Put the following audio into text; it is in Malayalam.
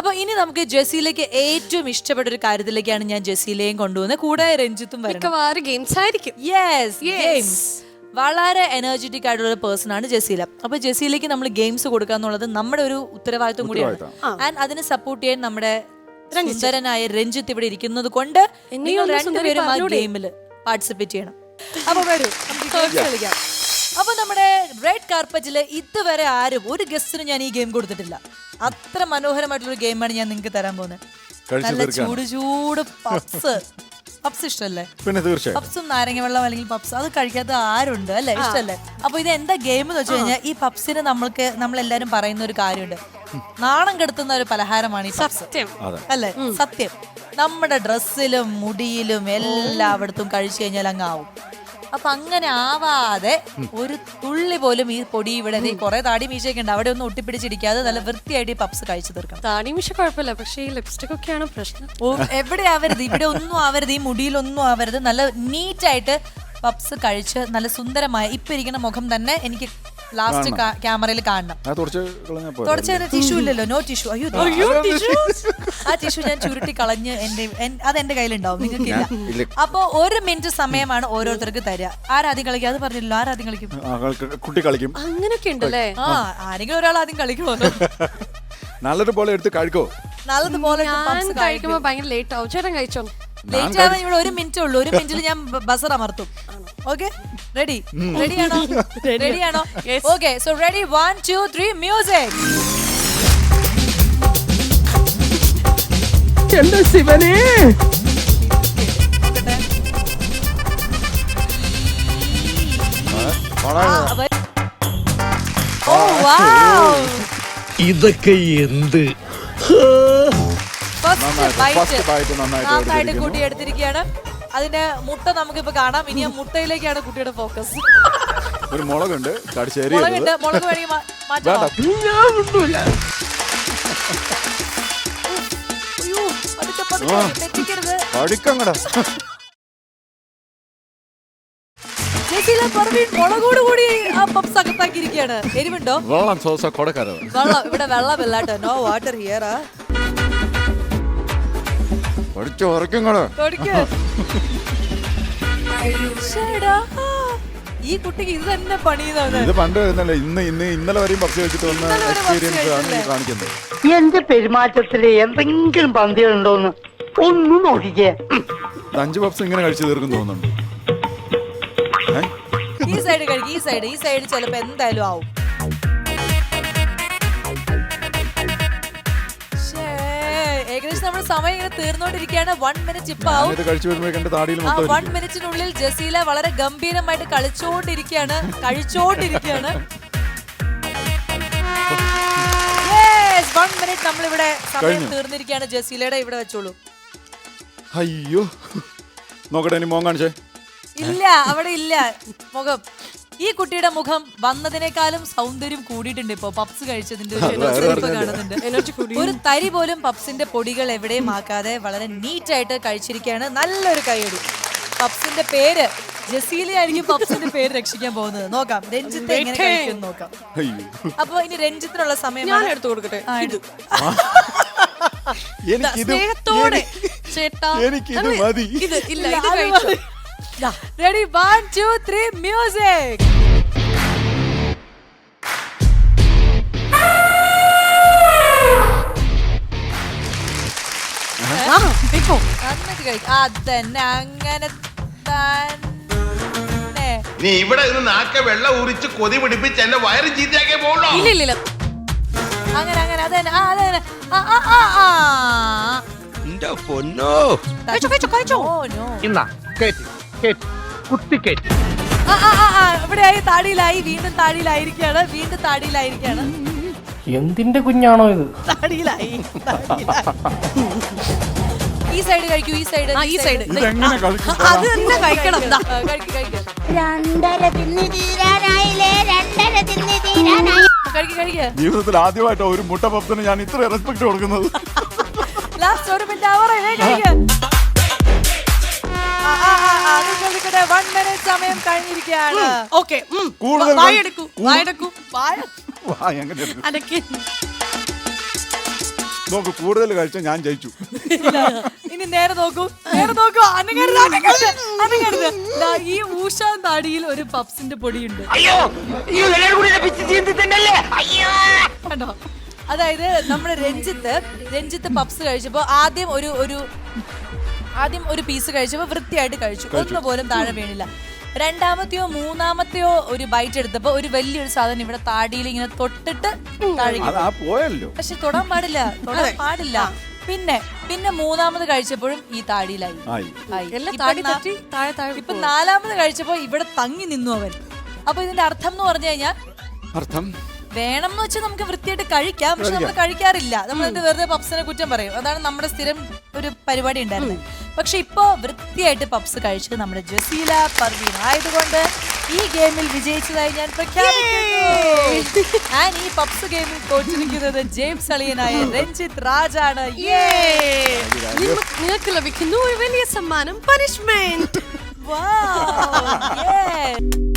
അപ്പൊ ഇനി നമുക്ക് ജെസ്സിയിലേക്ക് ഏറ്റവും ഇഷ്ടപ്പെട്ട ഒരു കാര്യത്തിലേക്കാണ് ഞാൻ ജെസ്സിയിലെയും കൊണ്ടുപോകുന്നത്. കൂടെ രഞ്ജിത്തും വരും. ഗെയിംസ് ആയിരിക്കും. ഗെയിംസ്. വളരെ എനർജറ്റിക് ആയിട്ടുള്ള ഒരു പേഴ്സൺ ആണ് ജെസ്സില. അപ്പൊ ജെസ്സിയിലേക്ക് നമ്മൾ ഗെയിംസ് കൊടുക്കുക എന്നുള്ളത് നമ്മുടെ ഒരു ഉത്തരവാദിത്വം കൂടിയാണ്. ആൻഡ് അതിനെ സപ്പോർട്ട് ചെയ്യാൻ നമ്മുടെ സുന്ദരനായ രഞ്ജിത്ത് ഇവിടെ ഇരിക്കുന്നത് കൊണ്ട് നിങ്ങൾ രണ്ടുപേരും ആ ഗെയിമിൽ പാർട്ടിസിപ്പേറ്റ് ചെയ്യണം. അപ്പൊ വരൂ കളിക്കാം. അപ്പൊ നമ്മുടെ റെഡ് കാർപ്പറ്റില് ഇതുവരെ ആരും ഒരു ഗസ്റ്റിനും ഞാൻ ഈ ഗെയിം കൊടുത്തിട്ടില്ല. അത്ര മനോഹരമായിട്ടുള്ള ഗെയിമാണ് ഞാൻ നിങ്ങൾക്ക് തരാൻ പോകുന്നത്. നല്ല ചൂട് ചൂട് പപ്സ് ഇഷ്ടല്ലേ? പിന്നെ തീർച്ചയായും പപ്സും നാരങ്ങ വെള്ളം അല്ലെങ്കിൽ പപ്സ് അത് കഴിക്കാത്ത ആരുണ്ട് അല്ലെ? ഇഷ്ടല്ലേ? അപ്പൊ ഇത് എന്താ ഗെയിം എന്ന് വെച്ച് കഴിഞ്ഞാൽ ഈ പപ്സിന് നമ്മളെല്ലാരും പറയുന്ന ഒരു കാര്യമുണ്ട്, നാണം കെടുത്തുന്ന ഒരു പലഹാരമാണ് ഈ പപ്സ് അല്ലെ? സത്യം. നമ്മുടെ ഡ്രസ്സിലും മുടിയിലും എല്ലായിടത്തും കഴിച്ചു കഴിഞ്ഞാൽ അങ്ങ് ആവും. അപ്പൊ അങ്ങനെ ആവാതെ ഒരു തുള്ളി പോലും ഈ പൊടി ഇവിടെ കുറെ താടി മീശയൊക്കെ ഉണ്ട്, അവിടെ ഒന്നും ഒട്ടിപ്പിടിച്ചിരിക്കാതെ നല്ല വൃത്തിയായിട്ട് ഈ പപ്സ് കഴിച്ചു തീർക്കണം. താടി മീശ കുഴപ്പമില്ല, പക്ഷേ ഈ ലിപ്സ്റ്റിക് ഒക്കെയാണ് പ്രശ്നം. എവിടെ ആവരുത്, ഇവിടെ ഒന്നും ആവരുത്, ഈ മുടിയിലൊന്നും ആവരുത്. നല്ല നീറ്റായിട്ട് പപ്സ് കഴിച്ച് നല്ല സുന്ദരമായ ഇപ്പൊ ഇരിക്കുന്ന മുഖം തന്നെ എനിക്ക് ലാസ്റ്റ് ക്യാമറയിൽ കാണണം. തുടച്ച ടിഷ്യൂ ഇല്ലല്ലോ, നോ ടിഷ്യൂ. അയ്യോ ആ ടിഷ്യൂ ഞാൻ ചുരുട്ടി കളഞ്ഞ് അതെന്റെ കയ്യിലുണ്ടാവും, നിങ്ങൾക്കില്ല. അപ്പൊ 1 മിനിറ്റ് സമയമാണ് ഓരോരുത്തർക്ക് തരിക. ആരാദ്യം കളിക്കും അത് പറഞ്ഞില്ലല്ലോ, ആരാദ്യം കളിക്കും? കുട്ടി കളിക്കും. അങ്ങനെയൊക്കെ ഉണ്ടല്ലേ? ആരെങ്കിലും ഒരാൾ ആദ്യം കളിക്കുമല്ലോ. നല്ലതുപോലെ എടുത്ത് കഴിക്കോ. നല്ലതുപോലെ കഴിക്കുമ്പോ ഭയങ്കര ലേറ്റ് ആവും. ചേട്ടൻ കഴിച്ചോ? ലേറ്റ് ആവാൻ ഇവിടെ 1 മിനിറ്റ് ഉള്ളൂ. 1 മിനിറ്റിൽ ഞാൻ ബസർ അമർത്തും. ഓക്കെ, റെഡിയാണോ? റെഡിയാണോ? Okay, so ready, 1 2 3 music. എന്റെ ശിവനേ, ഓ വൗ, ഇതൊക്കെ എന്ത്? നന്നായിട്ട് കുട്ടി എടുത്തിരിക്കുകയാണ്. അതിന്റെ മുട്ട നമുക്കിപ്പോ കാണാം. ഇനി ആ മുട്ടയിലേക്കാണ് കുട്ടിയുടെ ഫോക്കസ്. ഒരു മുളകുണ്ട്, മുളക് വേണമെങ്കിൽ മാറ്റാം. അയ്യോ, തെറ്റിക്കരുത്. മുളകോട് കൂടി ആ പപ്സ് അകത്താക്കിയിരിക്കുകയാണ്. എരിവുണ്ടോ? വെള്ളം ഇവിടെ വെള്ളമില്ല കേട്ടോ. No water here. ഈ കുട്ടിക്ക് ഇത് തന്നെ പണിയതാണ്. ഇത് പണ്ട് ഇന്നലെ വരെയും പപ്സ് കഴിച്ചിട്ട് വന്ന എക്സ്പീരിയൻസ് ആണ് കാണിക്കുന്നത്. എന്റെ പെരുമാറ്റത്തില് എന്തെങ്കിലും പന്തികളുണ്ടോന്ന് ഒന്നും നോക്കിക്കേ. 5 പപ്സ് ഇങ്ങനെ കഴിച്ചു തീർക്കും തോന്നുന്നുണ്ട്. ഈ സൈഡ് കഴിക്കും, ഈ സൈഡ് ചിലപ്പോ എന്തായാലും ആവും. ഏകദേശം നമ്മുടെ സമയം ഇങ്ങനെ തീർന്നോണ്ടിരിക്കുകയാണ്. 1 മിനിറ്റ് ഇപ്പൊ ആവും. 1 മിനിറ്റിനുള്ളിൽ ജസീല വളരെ ഗംഭീരമായിട്ട് കഴിച്ചോണ്ടിരിക്കുകയാണ്. 1 മിനിറ്റ് നമ്മളിവിടെ സമയം തീർന്നിരിക്കുകയാണ്. ജസീലയുടെ ഇവിടെ വെച്ചോളൂ. അയ്യോ, നോക്കട്ടെ, ഇനി മോൻ കാണിച്ചേ. ഇല്ല, അവിടെ ഇല്ല മുഖം. ഈ കുട്ടിയുടെ മുഖം വന്നതിനേക്കാളും സൗന്ദര്യം കൂടിയിട്ടുണ്ട്. ഇപ്പൊ പപ്സ് കഴിച്ചതിന്റെ കാണുന്നുണ്ട്. ഒരു തരി പോലും പപ്സിന്റെ പൊടികൾ എവിടെയും ആക്കാതെ വളരെ നീറ്റായിട്ട് കഴിച്ചിരിക്കുകയാണ്. നല്ലൊരു കൈയടി. പപ്സിന്റെ പേര് ജസീലയായിരിക്കും പപ്സിന്റെ പേര് രക്ഷിക്കാൻ പോകുന്നത്. നോക്കാം രഞ്ജിത്ത് എങ്ങനെ കഴിക്കും നോക്കാം. അപ്പൊ ഇനി രഞ്ജിത്തിനുള്ള സമയം ഞാൻ എടുത്തു കൊടുക്കട്ടെ. Ready, 1 2 3 music. അങ്ങനെ നീ ഇവിടെ നിന്ന് നാക്കെ വെള്ളം ഉരിച്ച് കൊതി പിടിപ്പിച്ച് എന്നെ വയറ് ചീത്തയാക്കേ പോകണോ? ഇല്ല അങ്ങനെ അതന്നെ പൊന്നോ ഇവിടെയായി താടിയിലായി, വീണ്ടും താടിയിലായിരിക്കാണ്. എന്തിന്റെ കുഞ്ഞാണോ ഇത്? താടിയിലായി. ഈ സൈഡ് കഴിക്കൂ, ഈ സൈഡ് അത് തന്നെ കഴിക്കണം. ജീവിതത്തിൽ ആദ്യമായിട്ടോ ഒരു മുട്ട പപ്സിന് ഞാൻ ഇത്ര റെസ്പെക്ട് കൊടുക്കുന്നത്. ലാസ്റ്റ് 1 മിനിറ്റ് 1 മിനിറ്റ് സമയം കഴിഞ്ഞിരിക്കുകയാണ്. ഓക്കെ, വായെടുക്കൂ. നോക്ക് കൂടുതൽ കഴിച്ച ഞാൻ ജയിച്ചു. ഇനി നേരെ നോക്കൂ അനങ്ങരുത്. ദാ ഈ ഊഷാൻ താടിയിൽ ഒരു പപ്സിന്റെ പൊടിയുണ്ട്. കണ്ടോ? അതായത് നമ്മുടെ രഞ്ജിത്ത് പപ്സ് കഴിച്ചപ്പോ ആദ്യം ഒരു പീസ് കഴിച്ചപ്പോ വൃത്തിയായിട്ട് കഴിച്ചു, ഒന്നുപോലും താഴെ വീണില്ല. രണ്ടാമത്തെയോ മൂന്നാമത്തെയോ ഒരു ബൈറ്റ് എടുത്തപ്പോ ഒരു വലിയൊരു സാധനം ഇവിടെ താടിയിൽ ഇങ്ങനെ തൊട്ടിട്ട് പോയല്ലോ. പക്ഷെ തൊടാൻ പാടില്ല. പിന്നെ മൂന്നാമത് കഴിച്ചപ്പോഴും ഈ താടിയിലായി. ഇപ്പൊ നാലാമത് കഴിച്ചപ്പോ ഇവിടെ തങ്ങി നിന്നു അവൻ. അപ്പൊ ഇതിന്റെ അർത്ഥം എന്ന് പറഞ്ഞു കഴിഞ്ഞാൽ വേണം എന്ന് വെച്ചാൽ നമുക്ക് വൃത്തിയായിട്ട് കഴിക്കാം, പക്ഷെ നമ്മൾ കഴിക്കാറില്ല. നമ്മളിത് വെറുതെ പപ്സിനെ കുറ്റം പറയും. അതാണ് നമ്മുടെ സ്ഥിരം ഒരു പരിപാടി ഉണ്ടായിരുന്നത്. പക്ഷെ ഇപ്പൊ വൃത്തിയായിട്ട് പപ്സ് കഴിച്ചത് നമ്മുടെ ജസീല പർവീൻ ആയതുകൊണ്ട് ഈ ഗെയിമിൽ വിജയിച്ചതായി ഞാൻ പ്രഖ്യാപിക്കുന്നു. ഞാൻ ഈ പപ്സ് ഗെയിമിൽ തോറ്റിരിക്കുന്നത് ജെയിംസ് അളിയനായ രഞ്ജിത്ത് രാജാണ്. നിങ്ങൾക്ക് ലഭിക്കുന്നു ഒരു വലിയ സമ്മാനം, പനിഷ്മെന്റ്. Wow! Yeah!